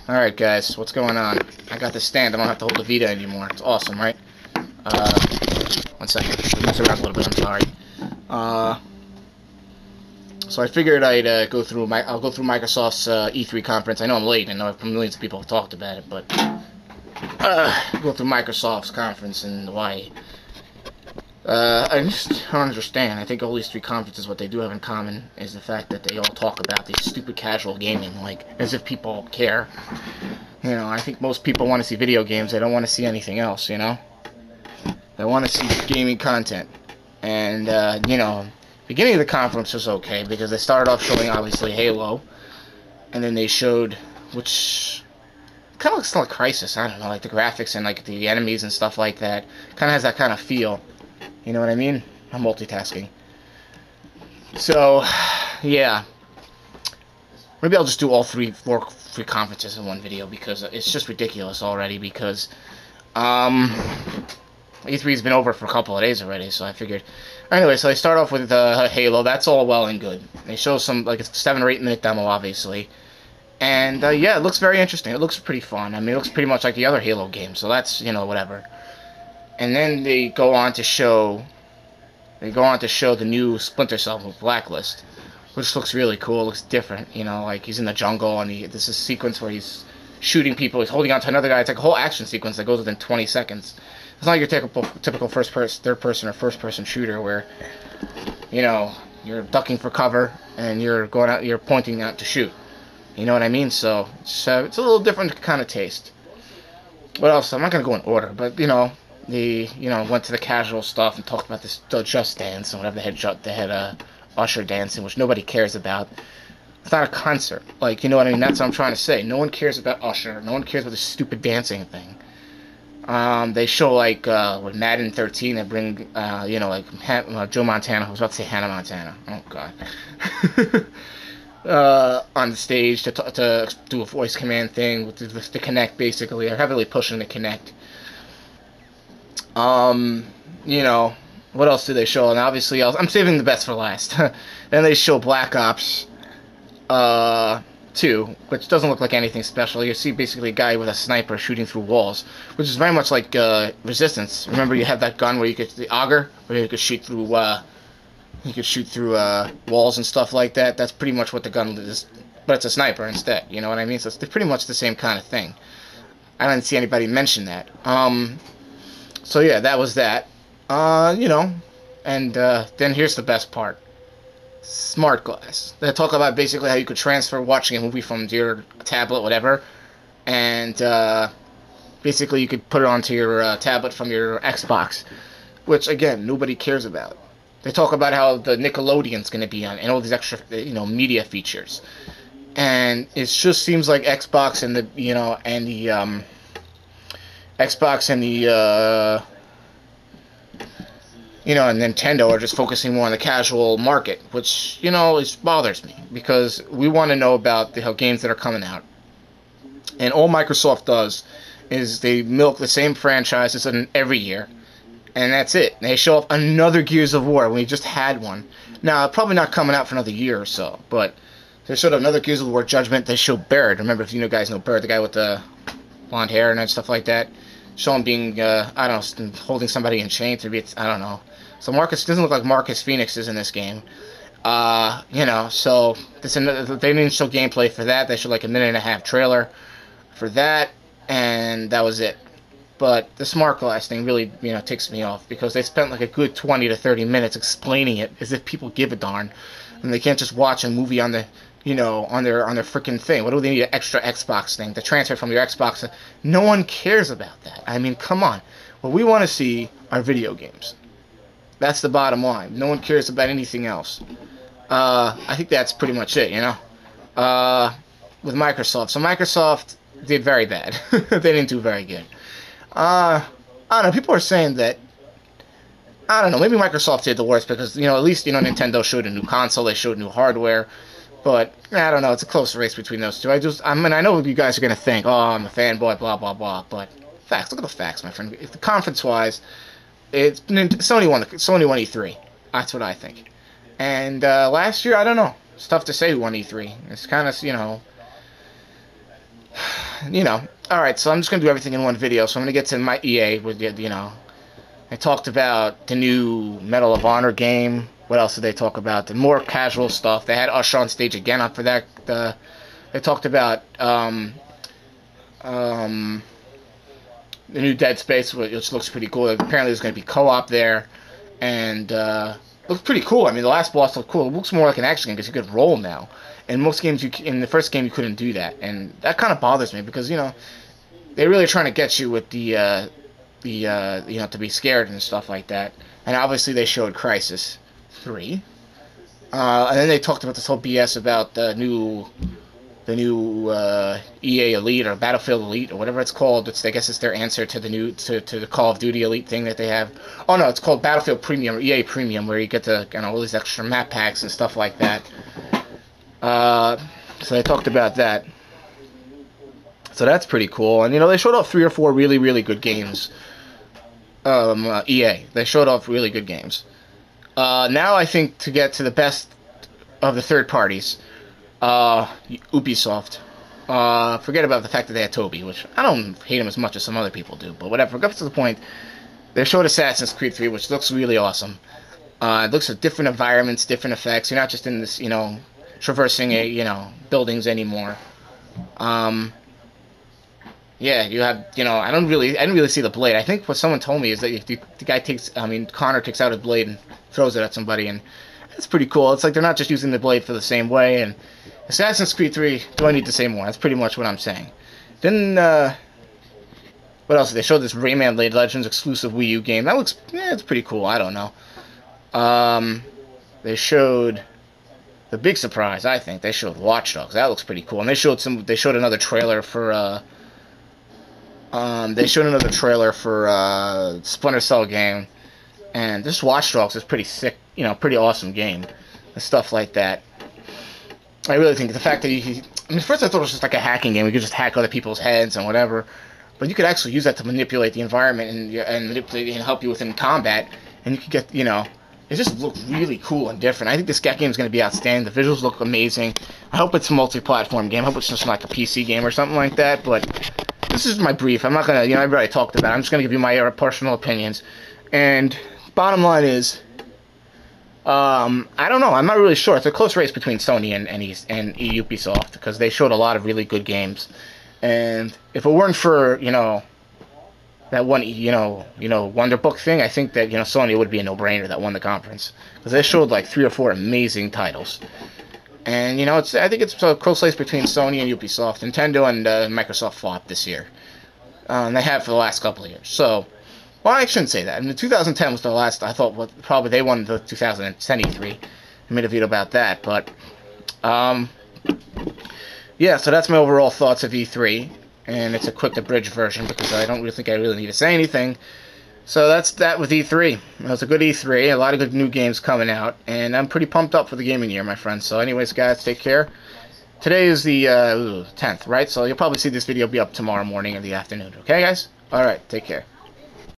Alright guys, what's going on? I got this stand, I don't have to hold the Vita anymore. It's awesome, right? Uh, one second. Move around a little bit, I'm sorry. Uh, so I figured I'd I'll go through Microsoft's E3 conference. I know I'm late, I know millions of people have talked about it, but go through Microsoft's conference and why. I just don't understand. I think all these three conferences, what they do have in common is the fact that they all talk about these stupid casual gaming, like, as if people care. You know, I think most people want to see video games. They don't want to see anything else, you know? They want to see gaming content. And, you know, beginning of the conference was okay, because they started off showing, obviously, Halo. And then they showed, which kind of looks like Crysis. I don't know, like the graphics and, like, the enemies and stuff like that. Kind of has that kind of feel. You know what I mean? I'm multitasking. So, yeah. Maybe I'll just do all four conferences in one video, because it's just ridiculous already, because E3's been over for a couple of days already, so I figured. Anyway, so they start off with Halo. That's all well and good. They show some, like, it's a 7 or 8 minute demo, obviously. And, yeah, it looks very interesting. It looks pretty fun. I mean, it looks pretty much like the other Halo games, so that's, you know, whatever. And then they go on to show the new Splinter Cell Blacklist, which looks really cool. It looks different, you know, like he's in the jungle and there's a sequence where he's shooting people. He's holding on to another guy. It's like a whole action sequence that goes within 20 seconds. It's not like your typical third person or first person shooter where, you know, you're ducking for cover and you're pointing out to shoot. You know what I mean? So it's a little different kind of taste. What else? I'm not gonna go in order, but you know. Went to the casual stuff and talked about the Just Dance and whatever they had Usher dancing, which nobody cares about. It's not a concert. Like, you know what I mean? That's what I'm trying to say. No one cares about Usher. No one cares about this stupid dancing thing. They show, like, with Madden 13, they bring, Joe Montana. I was about to say Hannah Montana. Oh, God. On the stage to do a voice command thing with the Kinect, basically. They're heavily pushing the Kinect. You know, what else did they show? And obviously, I'm saving the best for last. Then they show Black Ops 2, which doesn't look like anything special. You see basically a guy with a sniper shooting through walls, which is very much like Resistance. Remember, you had that gun where you could, the auger, where you could shoot through walls and stuff like that. That's pretty much what the gun is, but it's a sniper instead. You know what I mean? So it's pretty much the same kind of thing. I didn't see anybody mention that. So yeah, that was that. You know, and then here's the best part. Smart Glass. They talk about basically how you could transfer watching a movie from your tablet, whatever, and basically you could put it onto your tablet from your Xbox, which again nobody cares about. They talk about how the Nickelodeon's going to be on and all these extra, you know, media features, and it just seems like Xbox and the and Nintendo are just focusing more on the casual market, which, you know, bothers me, because we want to know about how games that are coming out. And all Microsoft does is they milk the same franchises every year, and that's it. They show up another Gears of War when we just had one. Now, probably not coming out for another year or so, but they showed up another Gears of War Judgment. They showed Baird. Remember, if you guys know Baird, the guy with the blonde hair and stuff like that. Show him being, I don't know, holding somebody in chain to be, I don't know. So Marcus doesn't look like Marcus Phoenix is in this game. You know, so they didn't show gameplay for that. They showed like a 1.5-minute trailer for that, and that was it. But the Smart Glass thing really, you know, ticks me off, because they spent like a good 20 to 30 minutes explaining it as if people give a darn, and they can't just watch a movie on the, you know, on their freaking thing. What do they need an extra Xbox thing to transfer from your Xbox? No one cares about that. I mean, come on. What we want to see are video games. That's the bottom line. No one cares about anything else. I think that's pretty much it, you know. With Microsoft. So Microsoft did very bad. They didn't do very good. I don't know. People are saying that, I don't know, maybe Microsoft did the worst, because, you know, at least, you know, Nintendo showed a new console. They showed new hardware. But, I don't know, it's a close race between those two. I mean, I know you guys are going to think, oh, I'm a fanboy, blah, blah, blah, but facts, look at the facts, my friend. If the conference-wise, Sony won E3. That's what I think. And last year, I don't know. It's tough to say who won E3. It's kind of, you know, you know, all right. So I'm just gonna do everything in one video. So I'm gonna get to my EA with you know. I talked about the new Medal of Honor game. What else did they talk about? The more casual stuff. They had Usher on stage again for that. They talked about the new Dead Space, which looks pretty cool. Apparently, there's going to be co-op there, and looks pretty cool. I mean, the last boss looked cool. It looks more like an action game because you could roll now. In most games, in the first game, you couldn't do that, and that kind of bothers me because they're really trying to get you with the to be scared and stuff like that. And obviously, they showed Crysis 3, and then they talked about this whole BS about the new EA Elite or Battlefield Elite or whatever it's called. I guess it's their answer to the new to the Call of Duty Elite thing that they have. Oh no, it's called Battlefield Premium or EA Premium, where you get the all these extra map packs and stuff like that. So they talked about that. So that's pretty cool. And they showed off 3 or 4 really, really good games. EA. They showed off really good games. Now I think to get to the best of the third parties, Ubisoft. Forget about the fact that they had Toby, which I don't hate him as much as some other people do, but whatever. Get to the point. They showed Assassin's Creed 3, which looks really awesome. It looks at different environments, different effects. You're not just in this, traversing buildings anymore. Yeah, you have, I didn't really see the blade. I think what someone told me is that if the guy Connor takes out his blade and throws it at somebody, and it's pretty cool. It's like they're not just using the blade for the same way. And Assassin's Creed 3, do I need to say more? That's pretty much what I'm saying. Then, what else? They showed this Rayman Legends exclusive Wii U game. That looks, it's pretty cool. I don't know. They showed the big surprise, I think. They showed Watch Dogs. That looks pretty cool. And they showed another trailer for, Splinter Cell game. And this Watch Dogs is pretty sick, pretty awesome game. And stuff like that. I really think the fact that first I thought it was just like a hacking game. You could just hack other people's heads and whatever. But you could actually use that to manipulate the environment and manipulate and help you within combat. And you could get, it just looks really cool and different. I think this game is going to be outstanding. The visuals look amazing. I hope it's a multi-platform game. I hope it's just like a PC game or something like that. But this is my brief. I'm not going to, I've already talked about it. I'm just going to give you my personal opinions. And bottom line is, I don't know. I'm not really sure. It's a close race between Sony and Ubisoft because they showed a lot of really good games. And if it weren't for, that one, Wonder Book thing, I think that, Sony would be a no-brainer that won the conference. Because they showed like 3 or 4 amazing titles. And, I think it's a close race between Sony and Ubisoft. Nintendo and Microsoft flopped this year. And they have for the last couple of years. So, well, I shouldn't say that. I mean, 2010 was the last, I thought, probably they won the 2010 E3. I made a video about that. But, yeah, so that's my overall thoughts of E3. And it's a quick abridged version because I don't really think I really need to say anything. So that's that with E3. It was a good E3, a lot of good new games coming out, and I'm pretty pumped up for the gaming year, my friends. So anyways, guys, take care. Today is the 10th, right? So you'll probably see this video be up tomorrow morning or the afternoon. Okay, guys? All right, take care.